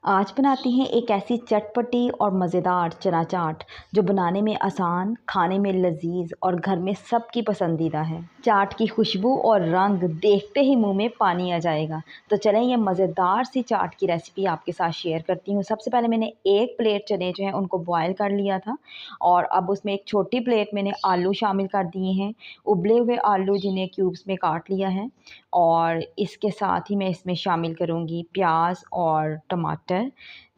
आज बनाते हैं एक ऐसी चटपटी और मज़ेदार चना चाट जो बनाने में आसान, खाने में लजीज और घर में सबकी पसंदीदा है। चाट की खुशबू और रंग देखते ही मुंह में पानी आ जाएगा। तो चलें ये मज़ेदार सी चाट की रेसिपी आपके साथ शेयर करती हूँ। सबसे पहले मैंने एक प्लेट चने जो हैं उनको बॉयल कर लिया था और अब उसमें एक छोटी प्लेट मैंने आलू शामिल कर दिए हैं, उबले हुए आलू जिन्हें क्यूब्स में काट लिया है। और इसके साथ ही मैं इसमें शामिल करूँगी प्याज और टमाटर।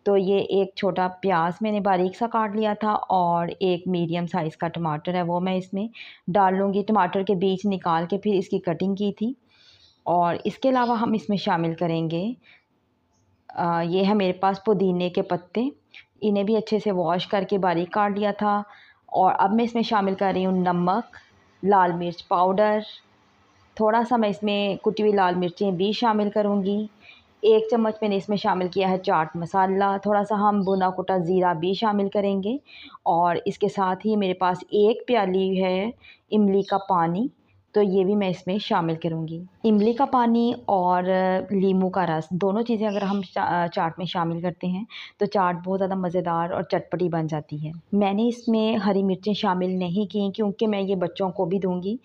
तो ये एक छोटा प्याज मैंने बारीक सा काट लिया था और एक मीडियम साइज़ का टमाटर है वो मैं इसमें डाल लूँगी। टमाटर के बीज निकाल के फिर इसकी कटिंग की थी। और इसके अलावा हम इसमें शामिल करेंगे ये है मेरे पास पुदीने के पत्ते, इन्हें भी अच्छे से वॉश करके बारीक काट लिया था। और अब मैं इसमें शामिल कर रही हूँ नमक, लाल मिर्च पाउडर, थोड़ा सा मैं इसमें कुटी हुई लाल मिर्चें भी शामिल करूँगी। 1 चम्मच मैंने इसमें शामिल किया है चाट मसाला, थोड़ा-सा हम भुना कुटा ज़ीरा भी शामिल करेंगे। और इसके साथ ही मेरे पास 1 प्याली है इमली का पानी, तो ये भी मैं इसमें शामिल करूँगी। इमली का पानी और नींबू का रस दोनों चीज़ें अगर हम चाट में शामिल करते हैं, तो चाट बहुत ज़्यादा मज़ेदार और चटपटी बन जाती है। मैंने इसमें हरी मिर्चें शामिल नहीं की क्योंकि मैं ये बच्चों को भी दूँगी,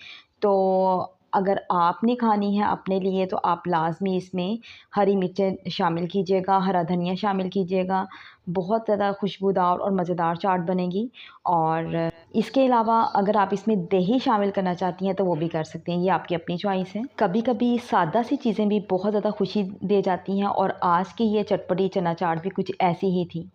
तो अगर आपने खानी है अपने लिए तो आप लाज़मी इसमें हरी मिर्चें शामिल कीजिएगा, हरा धनिया शामिल कीजिएगा। बहुत ज़्यादा खुशबूदार और मज़ेदार चाट बनेगी। और इसके अलावा अगर आप इसमें दही शामिल करना चाहती हैं तो वो भी कर सकते हैं, ये आपकी अपनी चॉइस है। कभी-कभी सादा सी चीज़ें भी बहुत ज़्यादा खुशी दे जाती हैं और आज की ये चटपटी चना चाट भी कुछ ऐसी ही थी।